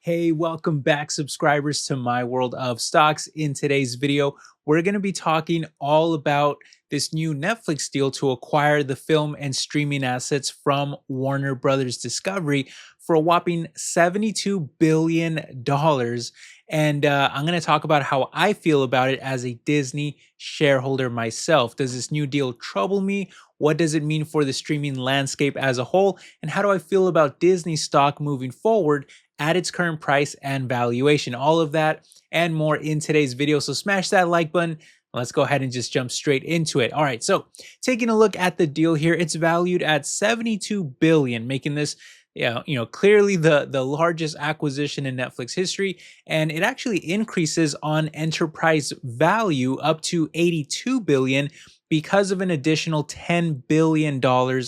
Hey, welcome back, subscribers, to my world of stocks. In today's video, we're going to be talking all about this new Netflix deal to acquire the film and streaming assets from Warner Brothers Discovery for a whopping $72 billion. And I'm going to talk about how I feel about it as a Disney shareholder myself. Does this new deal trouble me? What does it mean for the streaming landscape as a whole? And how do I feel about Disney stock moving forward at its current price and valuation? All of that and more in today's video. So smash that like button. Let's go ahead and just jump straight into it. All right, so taking a look at the deal here, it's valued at 72 billion, making this clearly the largest acquisition in Netflix history, and it actually increases on enterprise value up to 82 billion because of an additional $10 billion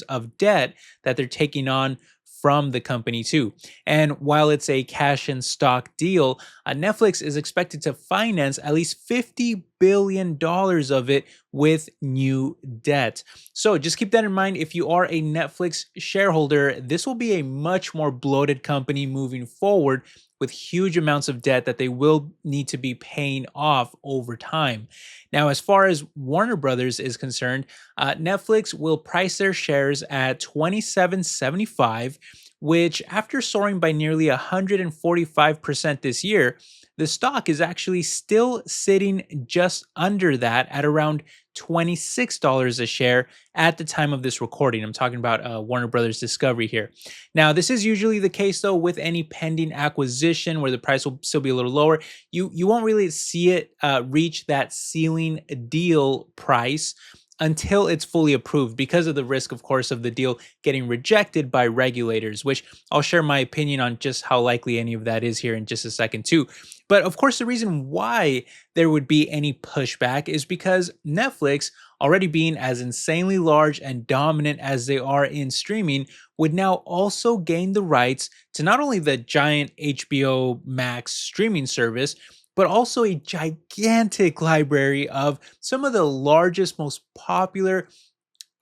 of debt that they're taking on from the company too. And while it's a cash and stock deal, Netflix is expected to finance at least $50 billion of it with new debt. So just keep that in mind. If you are a Netflix shareholder, this will be a much more bloated company moving forward with huge amounts of debt that they will need to be paying off over time. Now, as far as Warner Brothers is concerned, Netflix will price their shares at $27.75, which, after soaring by nearly 145% this year, the stock is actually still sitting just under that at around $26 a share at the time of this recording. I'm talking about Warner Brothers Discovery here. Now, this is usually the case though with any pending acquisition where the price will still be a little lower. You won't really see it reach that ceiling deal price until it's fully approved, because of the risk, of course, of the deal getting rejected by regulators, which I'll share my opinion on just how likely any of that is here in just a second too. But of course, the reason why there would be any pushback is because Netflix, already being as insanely large and dominant as they are in streaming, would now also gain the rights to not only the giant HBO Max streaming service, but also a gigantic library of some of the largest, most popular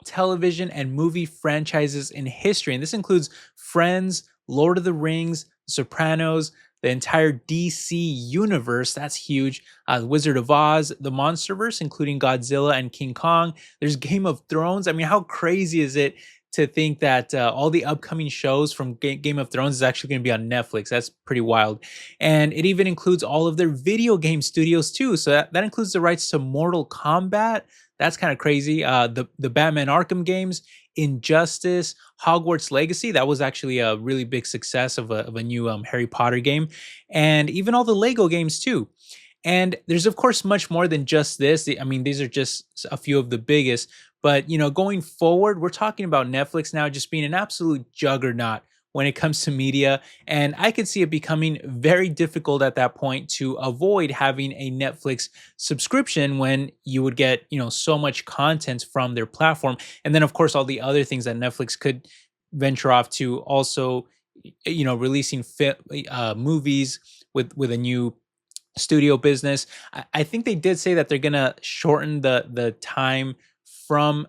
television and movie franchises in history. And this includes Friends, Lord of the Rings, Sopranos, the entire DC universe. That's huge. The Wizard of Oz, the Monsterverse, including Godzilla and King Kong. There's Game of Thrones. I mean, how crazy is it to think that all the upcoming shows from Game of Thrones is actually going to be on Netflix? That's pretty wild. And it even includes all of their video game studios too. So that includes the rights to Mortal Kombat. That's kind of crazy. The Batman Arkham games, Injustice, Hogwarts Legacy. That was actually a really big success of a new Harry Potter game. And even all the Lego games too. And there's, of course, much more than just this. I mean, these are just a few of the biggest. But, going forward, we're talking about Netflix now just being an absolute juggernaut when it comes to media. And I could see it becoming very difficult at that point to avoid having a Netflix subscription when you would get, so much content from their platform. And then, of course, all the other things that Netflix could venture off to, also, releasing movies with a new studio business. I think they did say that they're gonna shorten the time from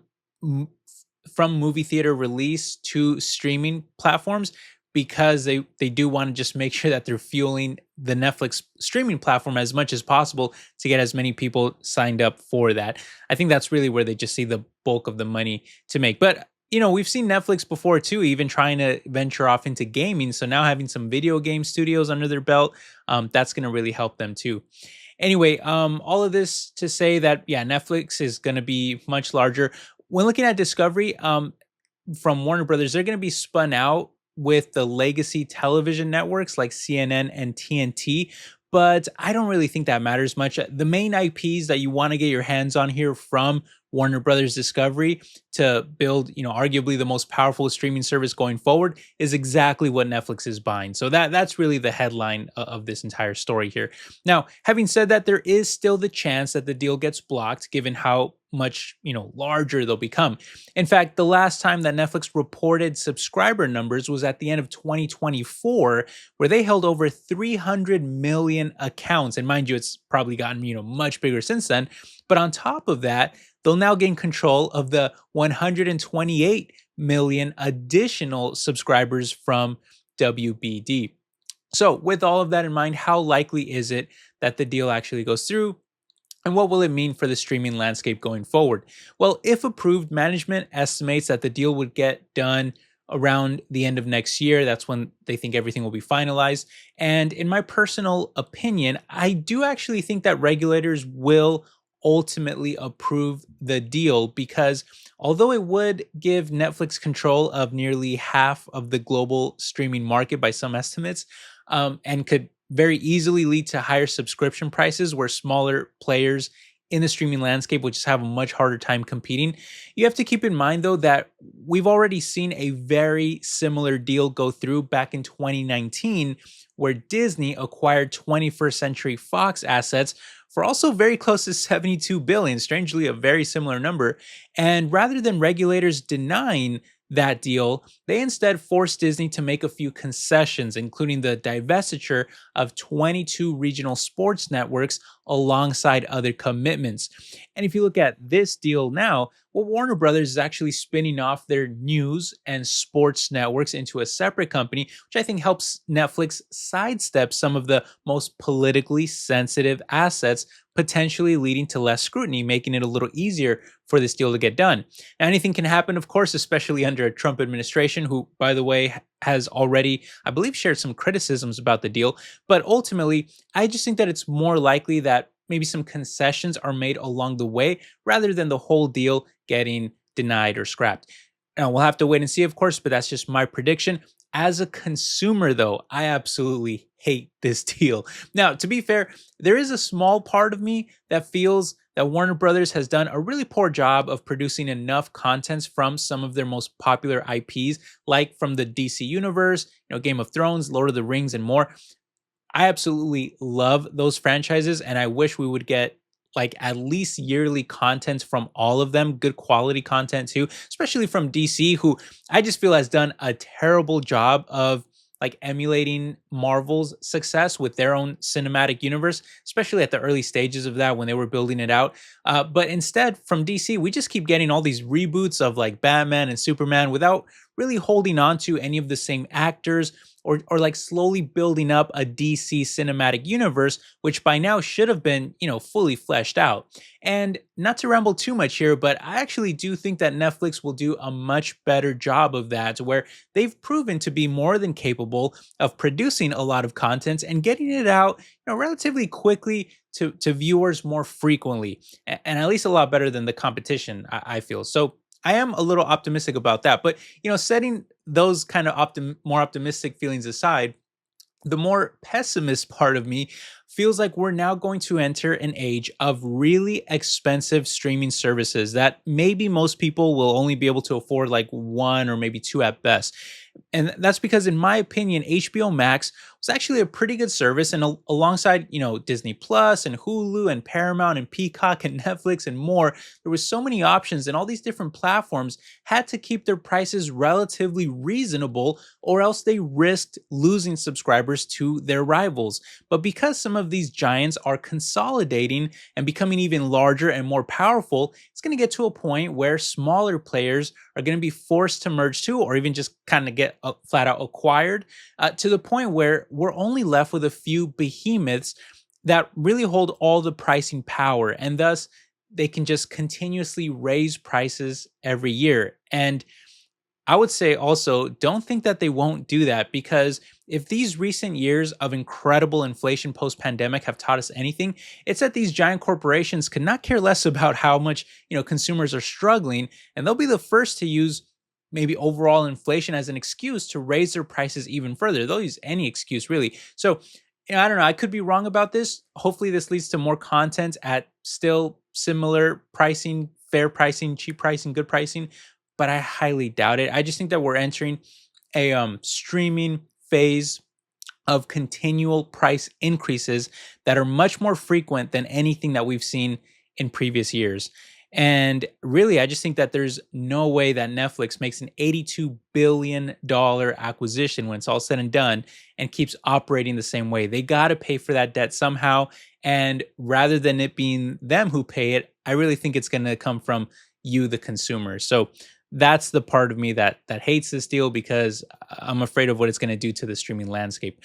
from movie theater release to streaming platforms, because they do want to just make sure that they're fueling the Netflix streaming platform as much as possible to get as many people signed up for that. I think that's really where they just see the bulk of the money to make. But we've seen Netflix before too, even trying to venture off into gaming. So now having some video game studios under their belt, that's going to really help them too. Anyway, all of this to say that, yeah, Netflix is going to be much larger. When looking at Discovery, from Warner Brothers, they're going to be spun out with the legacy television networks like CNN and TNT. But I don't really think that matters much. The main IPs that you want to get your hands on here from Warner Brothers Discovery to build, arguably the most powerful streaming service going forward is exactly what Netflix is buying. So that's really the headline of this entire story here. Now, having said that, there is still the chance that the deal gets blocked given how much, larger they'll become. In fact, the last time that Netflix reported subscriber numbers was at the end of 2024, where they held over 300 million accounts. And mind you, it's probably gotten, much bigger since then. But on top of that, they'll now gain control of the 128 million additional subscribers from WBD. So, with all of that in mind, how likely is it that the deal actually goes through? And what will it mean for the streaming landscape going forward? Well, if approved, management estimates that the deal would get done around the end of next year. That's when they think everything will be finalized. And in my personal opinion, I do actually think that regulators will ultimately approve the deal because although it would give Netflix control of nearly half of the global streaming market by some estimates, and could very easily lead to higher subscription prices where smaller players in the streaming landscape will just have a much harder time competing. You have to keep in mind, though, that we've already seen a very similar deal go through back in 2019, where Disney acquired 21st Century Fox assets for also very close to 72 billion, strangely, a very similar number. And rather than regulators denying that deal, they instead forced Disney to make a few concessions, including the divestiture of 22 regional sports networks alongside other commitments. And if you look at this deal now, well, Warner Brothers is actually spinning off their news and sports networks into a separate company, which I think helps Netflix sidestep some of the most politically sensitive assets, potentially leading to less scrutiny, making it a little easier for this deal to get done. Now, anything can happen, of course, especially under a Trump administration, who, by the way, has already, I believe, shared some criticisms about the deal. But ultimately, I just think that it's more likely that maybe some concessions are made along the way rather than the whole deal getting denied or scrapped. Now, we'll have to wait and see, of course, but that's just my prediction. As a consumer, though, I absolutely hate this deal. Now, to be fair, there is a small part of me that feels that Warner Brothers has done a really poor job of producing enough contents from some of their most popular IPs, like from the DC universe, Game of Thrones, Lord of the Rings, and more. I absolutely love those franchises, and I wish we would get like at least yearly content from all of them, good quality content too, especially from DC, who I just feel has done a terrible job of like emulating Marvel's success with their own cinematic universe, especially at the early stages of that when they were building it out. But instead, from DC, we just keep getting all these reboots of like Batman and Superman without really holding on to any of the same actors or like slowly building up a DC cinematic universe, which by now should have been, fully fleshed out. And not to ramble too much here, but I actually do think that Netflix will do a much better job of that, where they've proven to be more than capable of producing a lot of content and getting it out, relatively quickly to viewers more frequently, and at least a lot better than the competition, I feel. So I am a little optimistic about that. But setting those kind of more optimistic feelings aside, the more pessimist part of me feels like we're now going to enter an age of really expensive streaming services that maybe most people will only be able to afford like one or maybe two at best. And that's because, in my opinion, HBO Max was actually a pretty good service. And alongside, Disney Plus and Hulu and Paramount and Peacock and Netflix and more, there was so many options, and all these different platforms had to keep their prices relatively reasonable, or else they risked losing subscribers to their rivals. But because some of these giants are consolidating and becoming even larger and more powerful, it's going to get to a point where smaller players are going to be forced to merge too, or even just kind of get flat out acquired, to the point where we're only left with a few behemoths that really hold all the pricing power, and thus they can just continuously raise prices every year. And I would say also, don't think that they won't do that, because if these recent years of incredible inflation post pandemic have taught us anything, it's that these giant corporations could not care less about how much, consumers are struggling, and they'll be the first to use maybe overall inflation as an excuse to raise their prices even further. They'll use any excuse really. So, I don't know, I could be wrong about this. Hopefully this leads to more content at still similar pricing, fair pricing, cheap pricing, good pricing, but I highly doubt it. I just think that we're entering a streaming phase of continual price increases that are much more frequent than anything that we've seen in previous years. And really, I just think that there's no way that Netflix makes an $82 billion acquisition when it's all said and done and keeps operating the same way. They got to pay for that debt somehow. And rather than it being them who pay it, I really think it's going to come from you, the consumer. So that's the part of me that hates this deal, because I'm afraid of what it's going to do to the streaming landscape.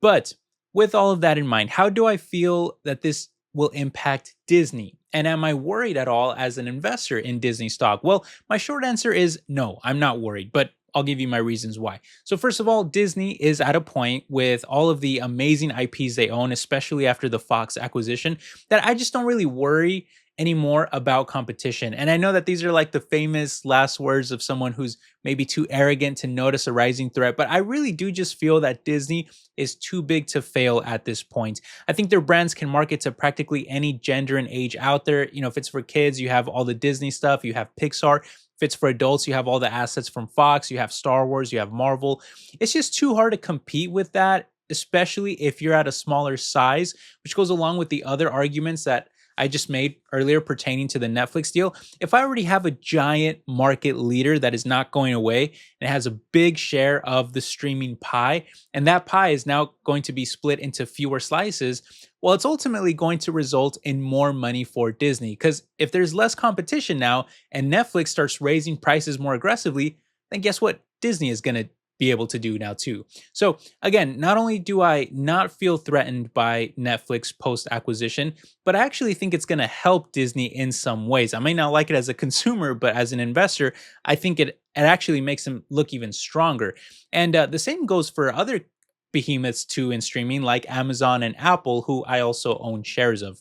But with all of that in mind, how do I feel that this will impact Disney? And am I worried at all as an investor in Disney stock? Well, my short answer is no, I'm not worried, but I'll give you my reasons why. So, first of all, Disney is at a point with all of the amazing IPs they own, especially after the Fox acquisition, that I just don't really worry anymore about competition. And I know that these are like the famous last words of someone who's maybe too arrogant to notice a rising threat, but I really do just feel that Disney is too big to fail at this point. I think their brands can market to practically any gender and age out there. You know, if it's for kids, you have all the Disney stuff, you have Pixar. If it's for adults, you have all the assets from Fox, you have Star Wars, you have Marvel. It's just too hard to compete with that, especially if you're at a smaller size, which goes along with the other arguments that I just made earlier pertaining to the Netflix deal. If I already have a giant market leader that is not going away and has a big share of the streaming pie, and that pie is now going to be split into fewer slices, well, it's ultimately going to result in more money for Disney. Because if there's less competition now and Netflix starts raising prices more aggressively, then guess what? Disney is going to be able to do now too. So again, not only do I not feel threatened by Netflix post acquisition, but I actually think it's going to help Disney in some ways. I may not like it as a consumer, but as an investor, I think it actually makes them look even stronger. And the same goes for other behemoths too in streaming, like Amazon and Apple, who I also own shares of.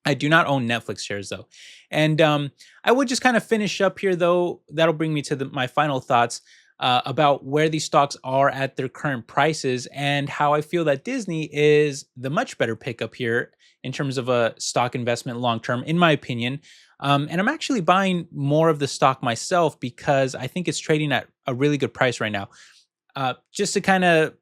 I do not own Netflix shares though. And I would just kind of finish up here though. That'll bring me to my final thoughts about where these stocks are at their current prices and how I feel that Disney is the much better pickup here in terms of a stock investment long term, in my opinion. And I'm actually buying more of the stock myself because I think it's trading at a really good price right now. Just to kind of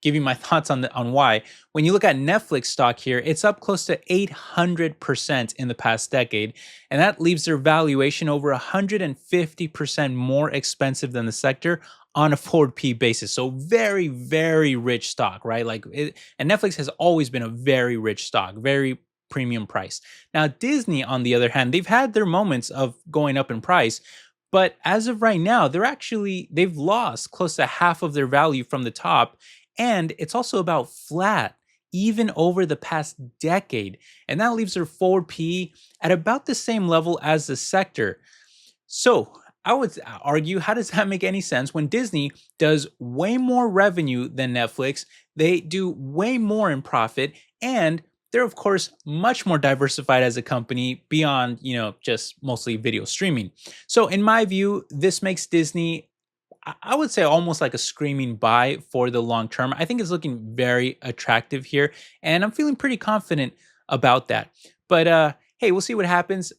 give you my thoughts on why. When you look at Netflix stock here, it's up close to 800% in the past decade, and that leaves their valuation over 150% more expensive than the sector on a forward P basis. So very, very rich stock, right? And Netflix has always been a very rich stock, very premium price. Now, Disney, on the other hand, they've had their moments of going up in price, but as of right now, they've lost close to half of their value from the top. And it's also about flat, even over the past decade. And that leaves their forward PE at about the same level as the sector. So I would argue, how does that make any sense when Disney does way more revenue than Netflix? They do way more in profit, and they're of course much more diversified as a company beyond, just mostly video streaming. So in my view, this makes Disney, I would say, almost like a screaming buy for the long term. I think it's looking very attractive here, and I'm feeling pretty confident about that. But hey, we'll see what happens.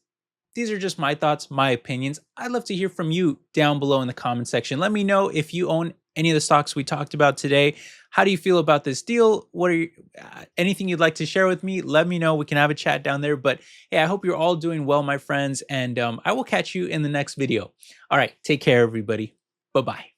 These are just my thoughts, my opinions. I'd love to hear from you down below in the comment section. Let me know if you own any of the stocks we talked about today. How do you feel about this deal? What are anything you'd like to share with me? Let me know. We can have a chat down there. But hey, I hope you're all doing well, my friends, and I will catch you in the next video. All right, take care, everybody. Bye-bye.